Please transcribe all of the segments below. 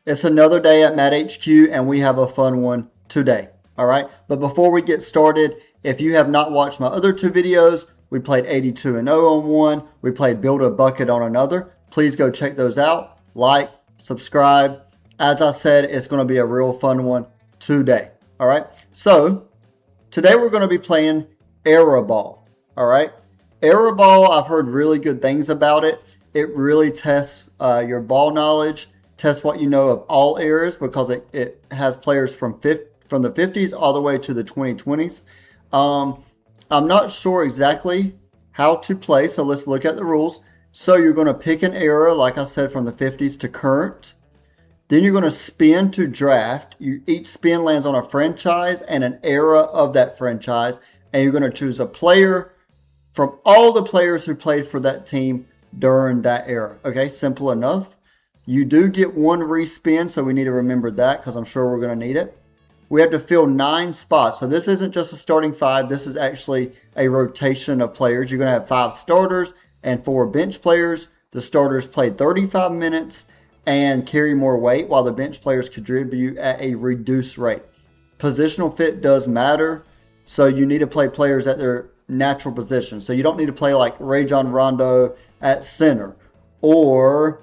It's another day at Matt HQ, and we have a fun one today. All right. But before we get started, if you have not watched my other two videos, we played 82 and 0 on one, we played Build a Bucket on another. Please go check those out. Like, subscribe. As I said, it's going to be a real fun one today. All right. So today we're going to be playing Era Ball. All right. Era Ball, I've heard really good things about it. It really tests your ball knowledge, tests what you know of all eras because it has players from the 50s all the way to the 2020s. I'm not sure exactly how to play, so let's look at the rules. So you're going to pick an era, like I said, from the 50s to current. Then you're going to spin to draft. Each spin lands on a franchise and an era of that franchise, and you're going to choose a player from all the players who played for that team during that era. Okay, simple enough. You do get one respin, so we need to remember that because I'm sure we're going to need it. We have to fill 9 spots. So this isn't just a starting 5. This is actually a rotation of players. You're going to have 5 starters and 4 bench players. The starters play 35 minutes and carry more weight while the bench players contribute at a reduced rate. Positional fit does matter. So you need to play players at their natural position. So you don't need to play like Rajon Rondo at center or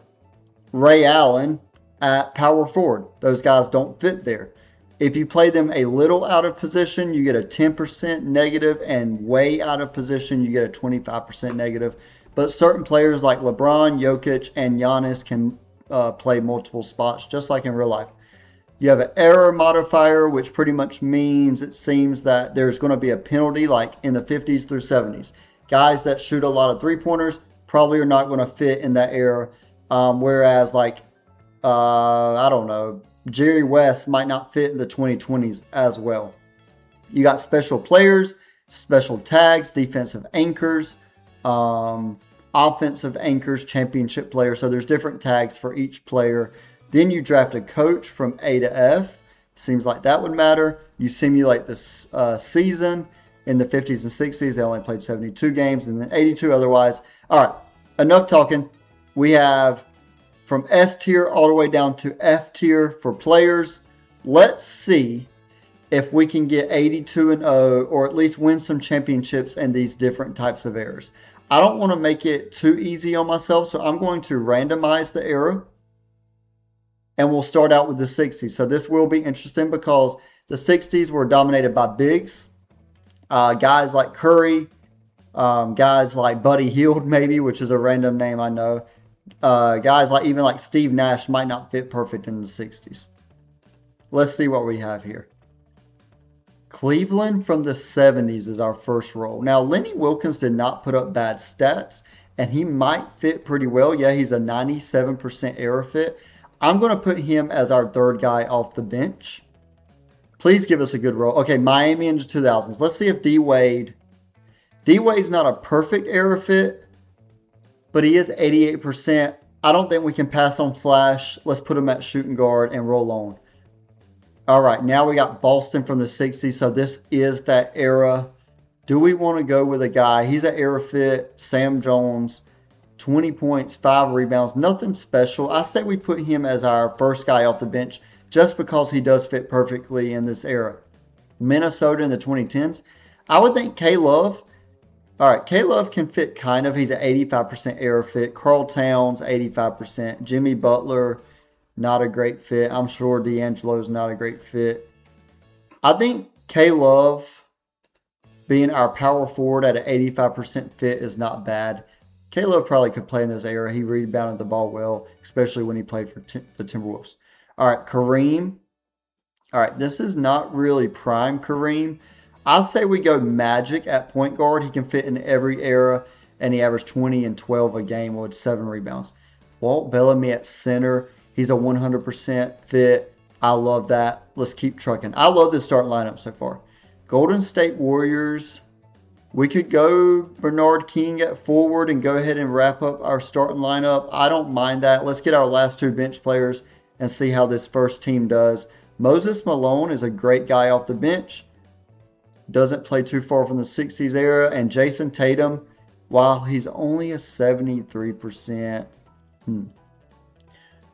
Ray Allen at power forward. Those guys don't fit there. If you play them a little out of position, you get a 10% negative, and way out of position, you get a 25% negative. But certain players like LeBron, Jokic, and Giannis can play multiple spots, just like in real life. You have an error modifier, which pretty much means it seems that there's going to be a penalty like in the 50s through 70s. Guys that shoot a lot of three-pointers probably are not going to fit in that era. Whereas like, I don't know, Jerry West might not fit in the 2020s as well. You got special players, special tags, defensive anchors, offensive anchors, championship players. So there's different tags for each player. Then you draft a coach from A to F. Seems like that would matter. You simulate this season. In the 50s and 60s, they only played 72 games, and then 82 otherwise. All right, enough talking. We have from S tier all the way down to F tier for players. Let's see if we can get 82 and 0 or at least win some championships in these different types of eras. I don't want to make it too easy on myself, so I'm going to randomize the era. And we'll start out with the 60s. So this will be interesting because the 60s were dominated by bigs. Guys like Curry, guys like Buddy Hield maybe, which is a random name I know. Guys like even like Steve Nash might not fit perfect in the 60s. Let's see what we have here. Cleveland from the 70s is our first roll. Now, Lenny Wilkens did not put up bad stats, and he might fit pretty well. Yeah, he's a 97% error fit. I'm going to put him as our third guy off the bench. Please give us a good roll. Okay, Miami in the 2000s. Let's see if D-Wade. D-Wade's not a perfect error fit, but he is 88%. I don't think we can pass on Flash. Let's put him at shooting guard and roll on. All right, now we got Boston from the 60s, so this is that era. Do we want to go with a guy? He's an error fit, Sam Jones, 20 points, 5 rebounds, nothing special. I say we put him as our first guy off the bench just because he does fit perfectly in this era. Minnesota in the 2010s. I would think K-Love. All right, K-Love can fit kind of. He's an 85% error fit. Karl Towns, 85%. Jimmy Butler, not a great fit. I'm sure D'Angelo's not a great fit. I think K-Love being our power forward at an 85% fit is not bad. K-Love probably could play in this era. He rebounded the ball well, especially when he played for the Timberwolves. All right, Kareem. All right, this is not really prime Kareem. I'll say we go Magic at point guard. He can fit in every era, and he averaged 20 and 12 a game with 7 rebounds. Walt Bellamy at center. He's a 100% fit. I love that. Let's keep trucking. I love this starting lineup so far. Golden State Warriors. We could go Bernard King at forward and go ahead and wrap up our starting lineup. I don't mind that. Let's get our last 2 bench players and see how this first team does. Moses Malone is a great guy off the bench. Doesn't play too far from the 60s era. And Jason Tatum, while he's only a 73%.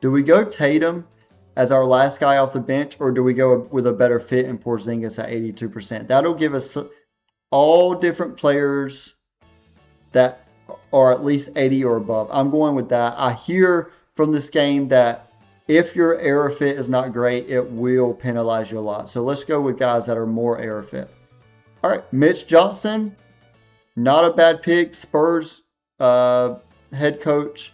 Do we go Tatum as our last guy off the bench, or do we go with a better fit in Porzingis at 82%? That'll give us all different players that are at least 80 or above. I'm going with that. I hear from this game that if your error fit is not great, it will penalize you a lot. So let's go with guys that are more error fit. All right, Mitch Johnson, not a bad pick. Spurs head coach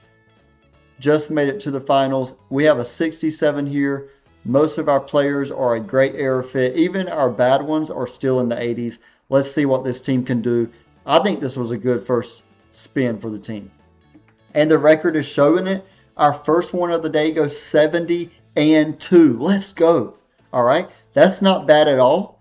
just made it to the finals. We have a 67 here. Most of our players are a great error fit. Even our bad ones are still in the 80s. Let's see what this team can do. I think this was a good first spin for the team. And the record is showing it. Our first one of the day goes 70-2. Let's go. All right. That's not bad at all.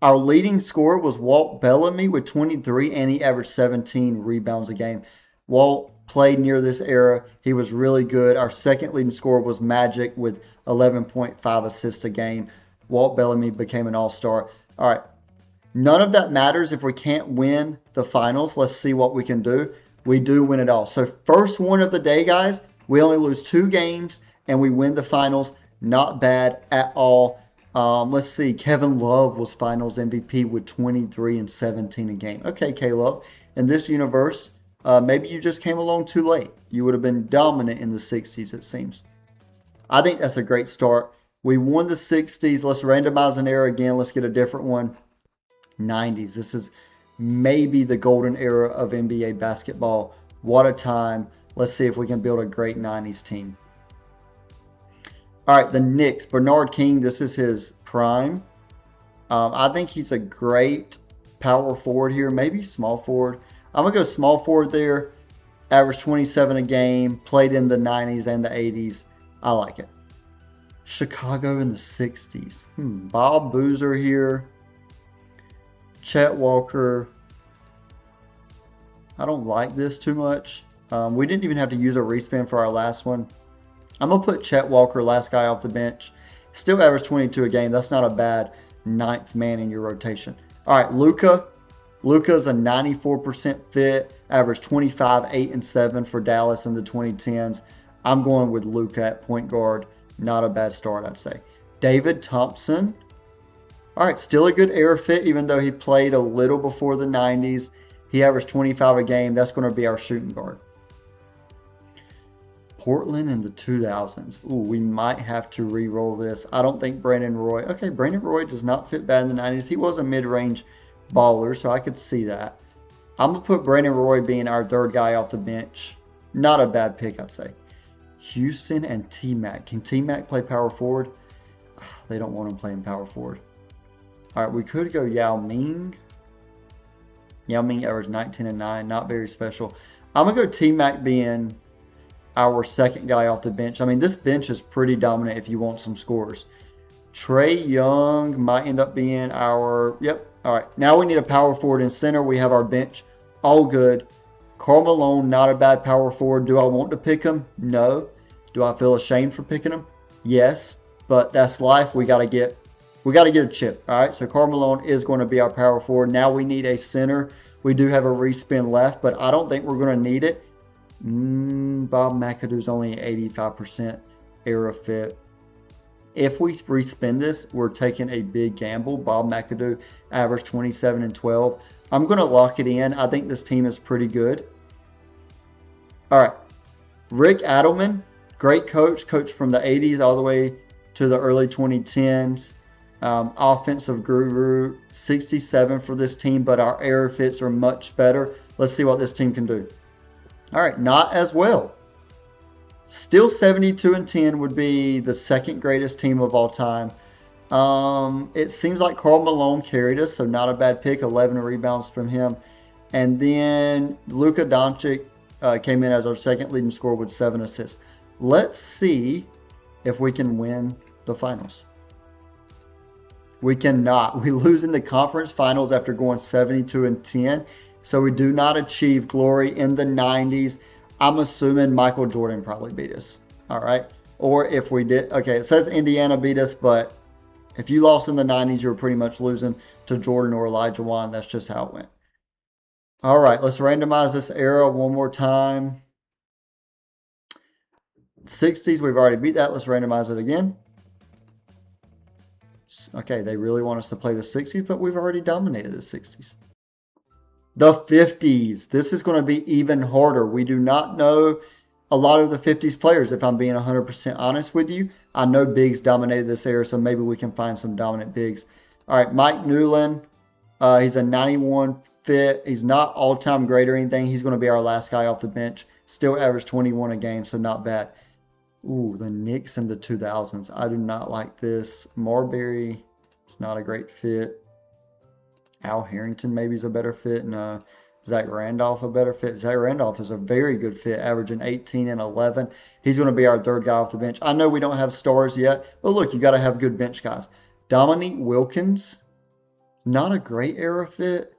Our leading scorer was Walt Bellamy with 23, and he averaged 17 rebounds a game. Walt played near this era. He was really good. Our second leading scorer was Magic with 11.5 assists a game. Walt Bellamy became an all-star. All right. None of that matters if we can't win the finals. Let's see what we can do. We do win it all. So first one of the day, guys, we only lose 2 games, and we win the finals. Not bad at all. Let's see. Kevin Love was finals MVP with 23 and 17 a game. Okay, K-Love. In this universe, maybe you just came along too late. You would have been dominant in the 60s, it seems. I think that's a great start. We won the 60s. Let's randomize an era again. Let's get a different one. 90s. This is maybe the golden era of NBA basketball. What a time. Let's see if we can build a great 90s team. All right, the Knicks. Bernard King, this is his prime. I think he's a great power forward here, maybe small forward. I'm going to go small forward there. Averaged 27 a game, played in the 90s and the 80s. I like it. Chicago in the 60s. Bob Boozer here. Chet Walker. I don't like this too much. We didn't even have to use a respin for our last one. I'm going to put Chet Walker, last guy off the bench. Still averaged 22 a game. That's not a bad 9th man in your rotation. All right, Luka. Luka's a 94% fit. Averaged 25, 8, and 7 for Dallas in the 2010s. I'm going with Luka at point guard. Not a bad start, I'd say. David Thompson. All right, still a good error fit, even though he played a little before the 90s. He averaged 25 a game. That's going to be our shooting guard. Portland in the 2000s. Ooh, we might have to re-roll this. I don't think Brandon Roy. Okay, Brandon Roy does not fit bad in the 90s. He was a mid-range baller, so I could see that. I'm going to put Brandon Roy being our 3rd guy off the bench. Not a bad pick, I'd say. Houston and T-Mac. Can T-Mac play power forward? They don't want him playing power forward. All right, we could go Yao Ming. Yao Ming averaged 19 and 9. Not very special. I'm going to go T-Mac being our 2nd guy off the bench. I mean, this bench is pretty dominant if you want some scores. Trae Young might end up being our... Yep. All right. Now we need a power forward and center. We have our bench. All good. Karl Malone, not a bad power forward. Do I want to pick him? No. Do I feel ashamed for picking him? Yes. But that's life. We got to get a chip. All right. So Karl Malone is going to be our power forward. Now we need a center. We do have a respin left, but I don't think we're going to need it. Bob McAdoo's only 85% error fit. If we respin this, we're taking a big gamble. Bob McAdoo averaged 27 and 12. I'm going to lock it in. I think this team is pretty good. All right. Rick Adelman, great coach from the 80s all the way to the early 2010s. Offensive guru, 67 for this team, but our error fits are much better. Let's see what this team can do. All right, not as well. Still 72 and 10 would be the 2nd greatest team of all time. It seems like Karl Malone carried us, so not a bad pick. 11 rebounds from him. And then Luka Doncic came in as our 2nd leading scorer with 7 assists. Let's see if we can win the finals. We cannot. We lose in the conference finals after going 72 and 10. So we do not achieve glory in the 90s. I'm assuming Michael Jordan probably beat us. All right. Or if we did. Okay, it says Indiana beat us, but if you lost in the 90s, you were pretty much losing to Jordan or Elijah Wan. That's just how it went. All right, let's randomize this era one more time. 60s, we've already beat that. Let's randomize it again. Okay, they really want us to play the 60s, but we've already dominated the 60s. The 50s. This is going to be even harder. We do not know a lot of the 50s players, if I'm being 100% honest with you. I know bigs dominated this era, so maybe we can find some dominant bigs. All right, Mike Newland. He's a 91 fit. He's not all-time great or anything. He's going to be our last guy off the bench. Still averaged 21 a game, so not bad. Ooh, the Knicks in the 2000s. I do not like this. Marbury is not a great fit. Al Harrington maybe is a better fit. No. Zach Randolph a better fit. Zach Randolph is a very good fit, averaging 18 and 11. He's going to be our third guy off the bench. I know we don't have stars yet, but look, you got to have good bench guys. Dominique Wilkins, not a great era fit,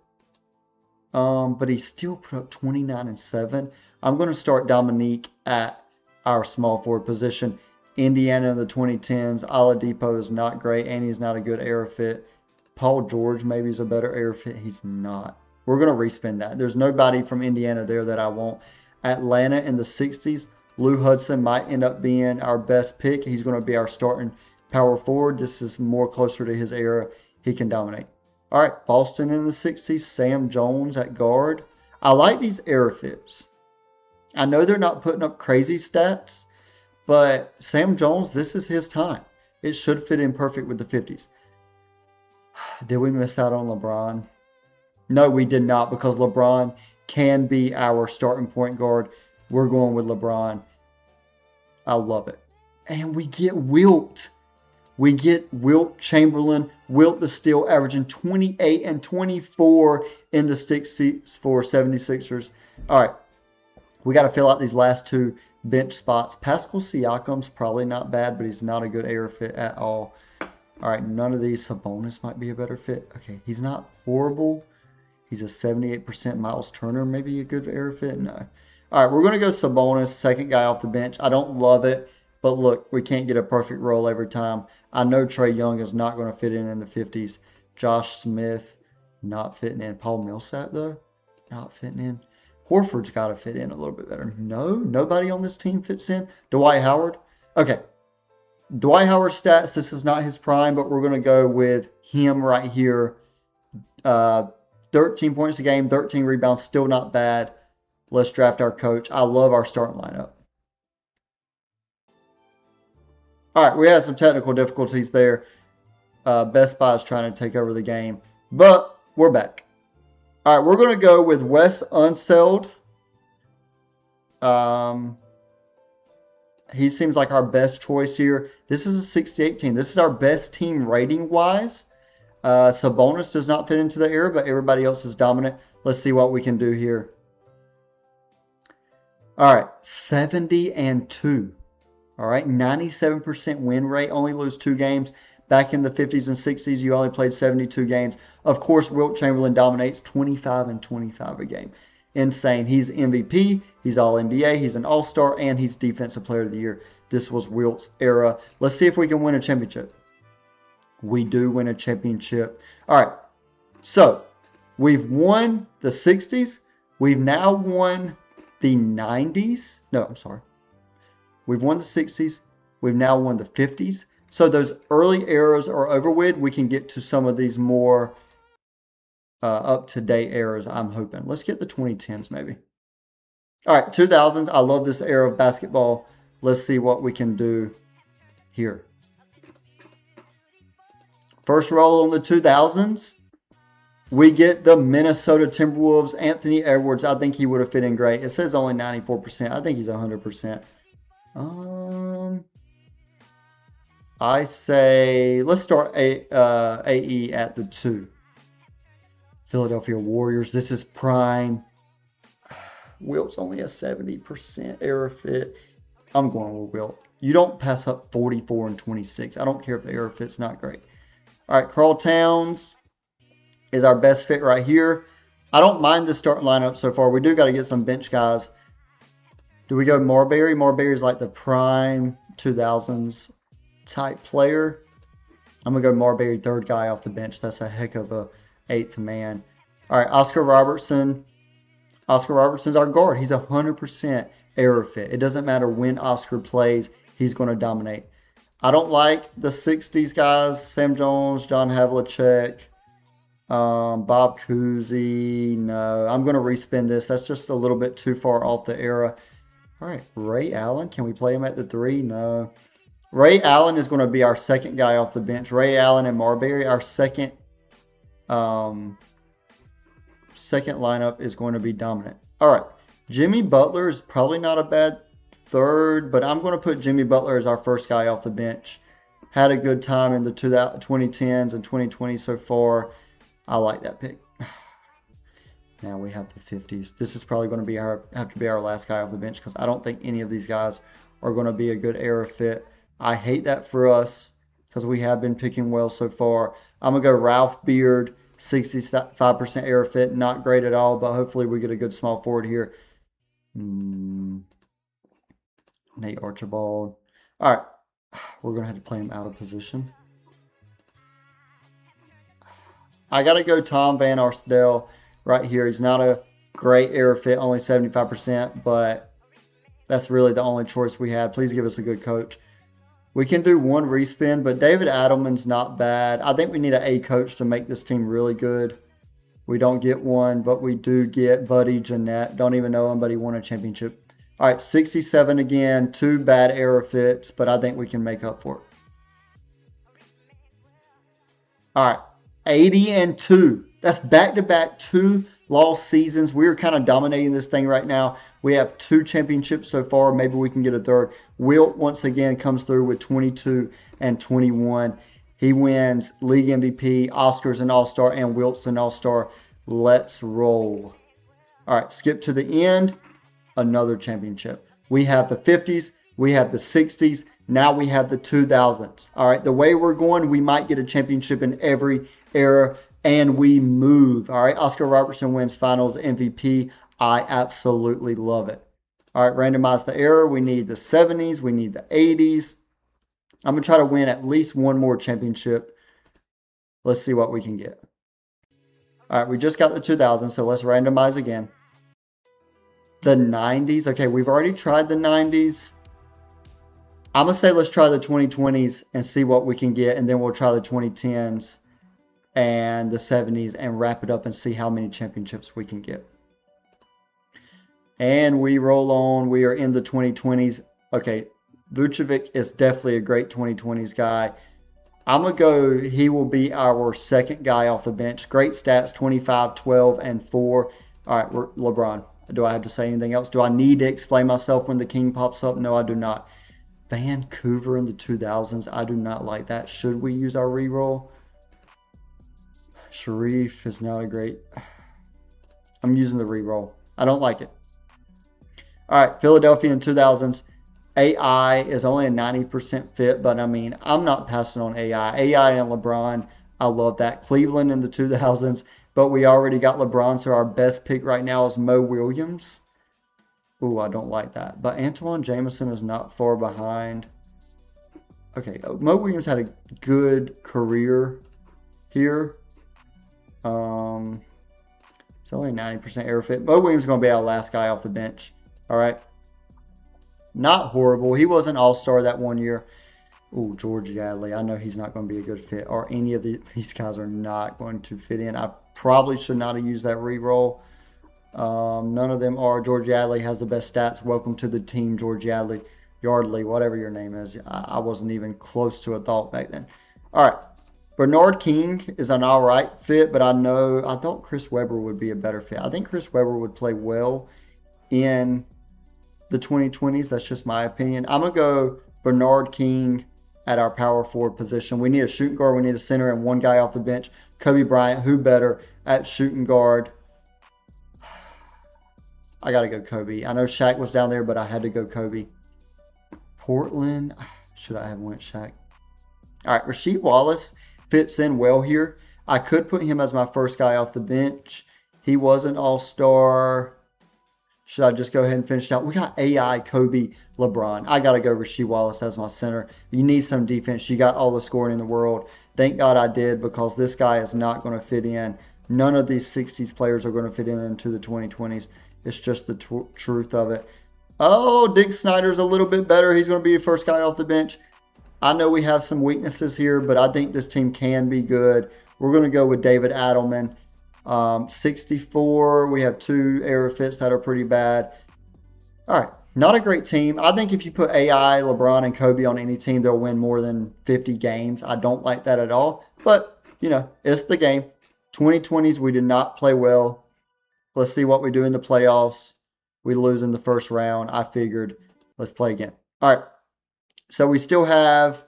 but he still put up 29 and 7. I'm going to start Dominique at our small forward position. Indiana in the 2010s. Oladipo is not great, and he's not a good era fit. Paul George maybe is a better era fit. He's not. We're going to respin that. There's nobody from Indiana there that I want. Atlanta in the 60s. Lou Hudson might end up being our best pick. He's going to be our starting power forward. This is more closer to his era. He can dominate. All right, Boston in the 60s. Sam Jones at guard. I like these era fits. I know they're not putting up crazy stats, but Sam Jones, this is his time. It should fit in perfect with the 50s. Did we miss out on LeBron? No, we did not, because LeBron can be our starting point guard. We're going with LeBron. I love it. And we get Wilt. We get Wilt Chamberlain. Wilt the Steel averaging 28 and 24 in the 60s for 76ers. All right. We got to fill out these last two bench spots. Pascal Siakam's probably not bad, but he's not a good era fit at all. All right, none of these. Sabonis might be a better fit. Okay, he's not horrible. He's a 78%. Miles Turner, maybe a good era fit. No. All right, we're going to go Sabonis, second guy off the bench. I don't love it, but look, we can't get a perfect role every time. I know Trae Young is not going to fit in the 50s. Josh Smith, not fitting in. Paul Millsap, though, not fitting in. Horford's got to fit in a little bit better. No, nobody on this team fits in. Dwight Howard. Okay. Dwight Howard's stats, this is not his prime, but we're going to go with him right here. 13 points a game, 13 rebounds, still not bad. Let's draft our coach. I love our starting lineup. All right, we had some technical difficulties there. Best Buy is trying to take over the game, but we're back. All right, we're going to go with Wes Unseld. He seems like our best choice here. This is a 68 team. This is our best team rating-wise. Sabonis does not fit into the era, but everybody else is dominant. Let's see what we can do here. All right, 70 and 2. All right, 97% win rate. Only lose 2 games. Back in the 50s and 60s, you only played 72 games. Of course, Wilt Chamberlain dominates 25 and 25 a game. Insane. He's MVP. He's All-NBA. He's an All-Star, and he's Defensive Player of the Year. This was Wilt's era. Let's see if we can win a championship. We do win a championship. All right. So, we've won the 60s. We've now won the 90s. No, I'm sorry. We've won the 60s. We've now won the 50s. So those early eras are over with. We can get to some of these more up-to-date eras, I'm hoping. Let's get the 2010s maybe. All right, 2000s. I love this era of basketball. Let's see what we can do here. First roll on the 2000s. We get the Minnesota Timberwolves. Anthony Edwards, I think he would have fit in great. It says only 94%. I think he's 100%. I say let's start AE at the 2. Philadelphia Warriors. This is prime. Wilt's only a 70% era fit. I'm going with Wilt. You don't pass up 44 and 26. I don't care if the era fit's not great. All right, Karl Towns is our best fit right here. I don't mind the starting lineup so far. We do got to get some bench guys. Do we go Marbury? Marbury's like the prime 2000s type player. I'm going to go Marbury, third guy off the bench. That's a heck of a 8th man. All right, Oscar Robertson. Oscar Robertson's our guard. He's 100% era fit. It doesn't matter when Oscar plays. He's going to dominate. I don't like the 60s guys. Sam Jones, John Havlicek, Bob Cousy. No, I'm going to respin this. That's just a little bit too far off the era. All right, Ray Allen. Can we play him at the 3? No. Ray Allen is going to be our second guy off the bench. Ray Allen and Marbury, our second lineup is going to be dominant. All right, Jimmy Butler is probably not a bad third, but I'm going to put Jimmy Butler as our first guy off the bench. Had a good time in the 2010s and 2020s so far. I like that pick. Now we have the 50s. This is probably going to be have to be our last guy off the bench because I don't think any of these guys are going to be a good era fit. I hate that for us because we have been picking well so far. I'm going to go Ralph Beard, 65% era fit. Not great at all, but hopefully we get a good small forward here. Nate Archibald. All right. We're going to have to play him out of position. I got to go Tom Van Arsdale right here. He's not a great era fit, only 75%, but that's really the only choice we had. Please give us a good coach. We can do one respin, but David Adelman's not bad. I think we need an A coach to make this team really good. We don't get one, but we do get Buddy Jeanette. Don't even know him, but he won a championship. All right, 67 again. 2 bad era fits, but I think we can make up for it. All right, 80-2. That's back-to-back 2 lost seasons. We're kind of dominating this thing right now. We have 2 championships so far. Maybe we can get a third. Wilt, once again, comes through with 22 and 21. He wins League MVP, Oscars an All-Star, and Wilt's an All-Star. Let's roll. All right, skip to the end. Another championship. We have the 50s. We have the 60s. Now we have the 2000s. All right, the way we're going, we might get a championship in every era, and we move. All right, Oscar Robertson wins Finals MVP. I absolutely love it. All right, randomize the era. We need the 70s. We need the 80s. I'm going to try to win at least one more championship. Let's see what we can get. All right, we just got the 2000s, so let's randomize again. The 90s. Okay, we've already tried the 90s. I'm going to say let's try the 2020s and see what we can get, and then we'll try the 2010s and the 70s and wrap it up and see how many championships we can get. And we roll on. We are in the 2020s. Okay, Vucevic is definitely a great 2020s guy. I'm going to go, he will be our second guy off the bench. Great stats, 25, 12, and 4. All right, we're LeBron. Do I have to say anything else? Do I need to explain myself when the king pops up? No, I do not. Vancouver in the 2000s. I do not like that. Should we use our reroll? Sharif is not a great... I'm using the reroll. I don't like it. All right, Philadelphia in 2000s. AI is only a 90% fit, but I mean, I'm not passing on AI. AI and LeBron, I love that. Cleveland in the 2000s, but we already got LeBron, so our best pick right now is Mo Williams. Ooh, I don't like that. But Antoine Jameson is not far behind. Okay, Mo Williams had a good career here. It's only 90% air fit. Mo Williams is going to be our last guy off the bench. All right. Not horrible. He was an all-star that one year. Ooh, George Yadley. I know he's not going to be a good fit. Or any of these guys are not going to fit in. I probably should not have used that reroll. None of them are. George Yardley has the best stats. Welcome to the team, George Yardley. Yardley, whatever your name is. I wasn't even close to a thought back then. All right. Bernard King is an all right fit, but I thought Chris Webber would be a better fit. I think Chris Webber would play well in the 2020s. That's just my opinion. I'm going to go Bernard King at our power forward position. We need a shooting guard, we need a center, and one guy off the bench. Kobe Bryant, who better at shooting guard? I got to go Kobe. I know Shaq was down there, but I had to go Kobe. Portland, should I have went Shaq? All right, Rasheed Wallace fits in well here. I could put him as my first guy off the bench. He was an all-star. Should I just go ahead and finish out? We got AI, Kobe, LeBron. I got to go Rasheed Wallace as my center. You need some defense. You got all the scoring in the world. Thank God I did, because this guy is not going to fit in. None of these 60s players are going to fit into the 2020s. It's just the truth of it. Oh, Dick Snyder's a little bit better. He's going to be the first guy off the bench. I know we have some weaknesses here, but I think this team can be good. We're going to go with David Adelman. 64. We have 2 error fits that are pretty bad. All right. Not a great team. I think if you put AI, LeBron, and Kobe on any team, they'll win more than 50 games. I don't like that at all. But, you know, it's the game. 2020s, we did not play well. Let's see what we do in the playoffs. We lose in the first round. I figured, let's play again. All right. So we still have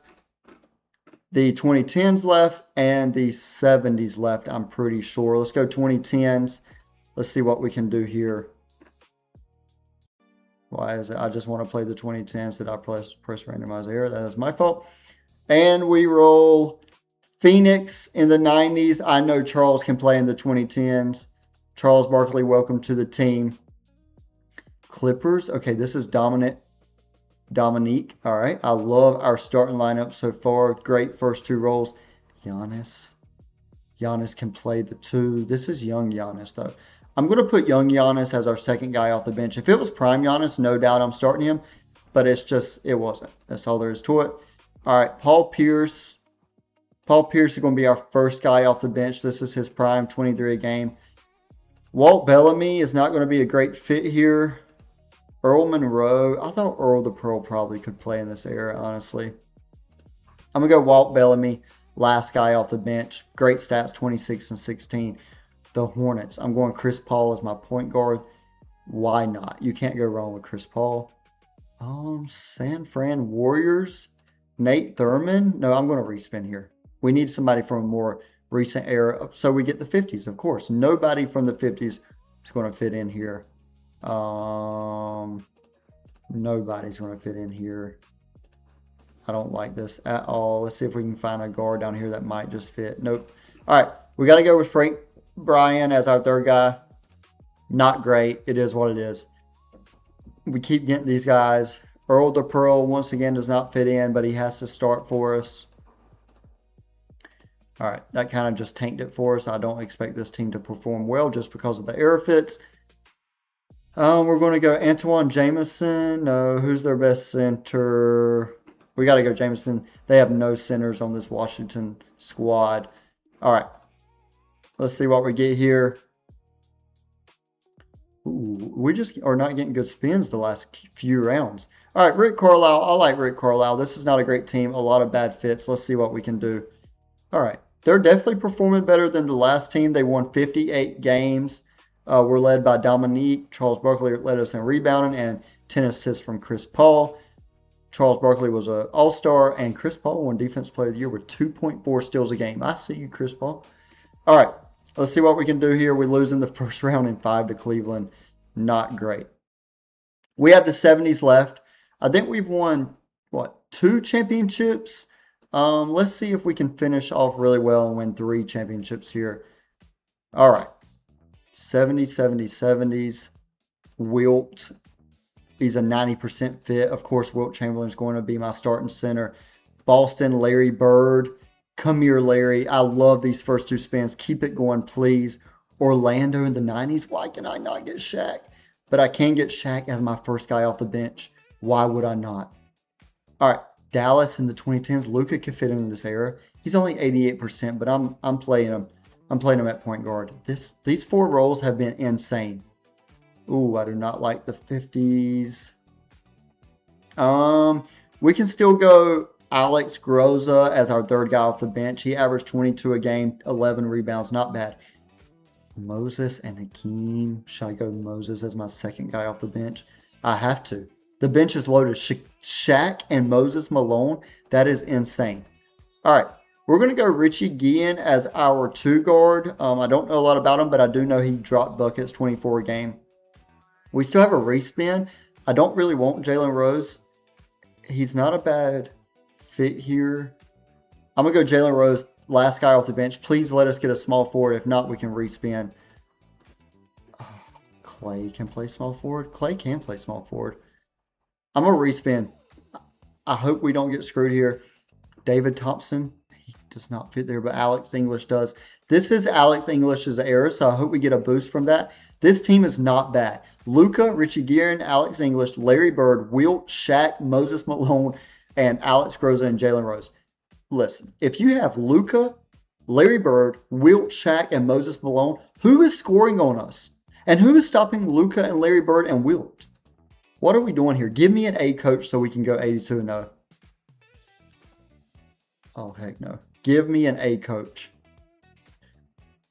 the 2010s left and the 70s left, I'm pretty sure. Let's go 2010s. Let's see what we can do here. Why is it? I just want to play the 2010s. Did I press randomize error? That is my fault. And we roll Phoenix in the 90s. I know Charles can play in the 2010s. Charles Barkley, welcome to the team. Clippers. Okay, this is Dominique. All right. I love our starting lineup so far. Great first 2 rolls. Giannis. Giannis can play the 2. This is young Giannis, though. I'm going to put young Giannis as our second guy off the bench. If it was prime Giannis, no doubt I'm starting him. But it's just, it wasn't. That's all there is to it. All right, Paul Pierce. Paul Pierce is going to be our first guy off the bench. This is his prime, 23 a game. Walt Bellamy is not going to be a great fit here. Earl Monroe. I thought Earl the Pearl probably could play in this era, honestly. I'm going to go Walt Bellamy, last guy off the bench. Great stats, 26 and 16. The Hornets. I'm going Chris Paul as my point guard. Why not? You can't go wrong with Chris Paul. San Fran Warriors. Nate Thurman. No, I'm going to respin here. We need somebody from a more recent era. So we get the 50s, of course. Nobody from the 50s is going to fit in here. Nobody's going to fit in here. I don't like this at all. Let's see if we can find a guard down here that might just fit. Nope. All right. We got to go with Frank Bryan as our third guy. Not great. It is what it is. We keep getting these guys. Earl the Pearl, once again, does not fit in, but he has to start for us. All right. That kind of just tanked it for us. I don't expect this team to perform well just because of the error fits. We're going to go Antoine Jameson. No, who's their best center? We got to go Jameson. They have no centers on this Washington squad. All right. Let's see what we get here. Ooh, we just are not getting good spins the last few rounds. All right, Rick Carlisle. I like Rick Carlisle. This is not a great team. A lot of bad fits. Let's see what we can do. All right. They're definitely performing better than the last team. They won 58 games. We're led by Dominique. Charles Barkley led us in rebounding and 10 assists from Chris Paul. Charles Barkley was an all-star, and Chris Paul won Defense Player of the Year with 2.4 steals a game. I see you, Chris Paul. All right. Let's see what we can do here. We lose in the first round in 5 to Cleveland. Not great. We have the 70s left. I think we've won, 2 championships? Let's see if we can finish off really well and win 3 championships here. All right. 70s, 70s, 70s. Wilt. He's a 90% fit. Of course, Wilt Chamberlain's going to be my starting center. Boston, Larry Bird. Come here, Larry. I love these first 2 spins. Keep it going, please. Orlando in the 90s. Why can I not get Shaq? But I can get Shaq as my first guy off the bench. Why would I not? All right. Dallas in the 2010s. Luka could fit into this era. He's only 88%, but I'm playing him. I'm playing him at point guard. These 4 roles have been insane. Ooh, I do not like the 50s. We can still go Alex Groza as our third guy off the bench. He averaged 22 a game, 11 rebounds. Not bad. Moses and Hakeem. Should I go Moses as my second guy off the bench? I have to. The bench is loaded. Shaq and Moses Malone. That is insane. All right. We're going to go Richie Guillen as our 2 guard. I don't know a lot about him, but I do know he dropped buckets, 24 a game. We still have a respin. I don't really want Jalen Rose. He's not a bad fit here. I'm going to go Jalen Rose, last guy off the bench. Please let us get a small forward. If not, we can respin. Oh, Clay can play small forward. Clay can play small forward. I'm going to respin. I hope we don't get screwed here. David Thompson. He does not fit there, but Alex English does. This is Alex English's era, so I hope we get a boost from that. This team is not bad. Luka, Richie Guillen, Alex English, Larry Bird, Wilt, Shaq, Moses Malone, and Alex Groza and Jalen Rose. Listen, if you have Luka, Larry Bird, Wilt, Shaq, and Moses Malone, who is scoring on us? And who is stopping Luka and Larry Bird and Wilt? What are we doing here? Give me an A, coach, so we can go 82-0. Oh, heck no. Give me an A, coach.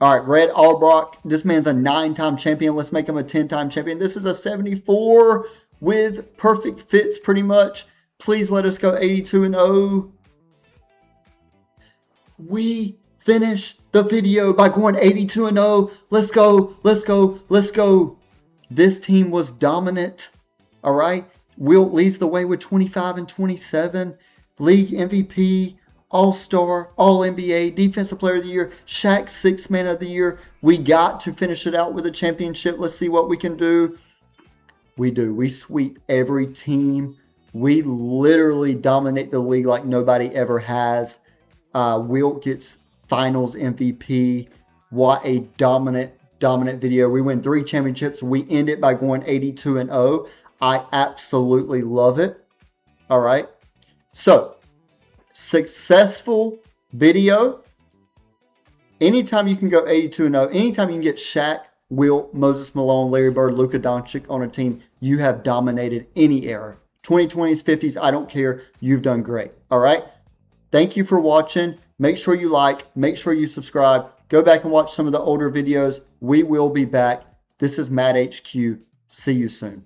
All right, Red Albrock. This man's a 9-time champion. Let's make him a 10-time champion. This is a 74 with perfect fits pretty much. Please let us go 82-0. We finish the video by going 82-0. Let's go, let's go, let's go. This team was dominant. All right. Wilt leads the way with 25 and 27. League MVP, All-Star, All-NBA, Defensive Player of the Year, Shaq, Sixth Man of the Year. We got to finish it out with a championship. Let's see what we can do. We do. We sweep every team. We literally dominate the league like nobody ever has. Wilt gets Finals MVP. What a dominant video. We win 3 championships. We end it by going 82-0. I absolutely love it. All right. So, successful video. Anytime you can go 82-0, anytime you can get Shaq, Wilt, Moses Malone, Larry Bird, Luka Doncic on a team, you have dominated any era. 2020s, 50s, I don't care. You've done great. All right. Thank you for watching. Make sure you like, make sure you subscribe. Go back and watch some of the older videos. We will be back. This is Matt HQ. See you soon.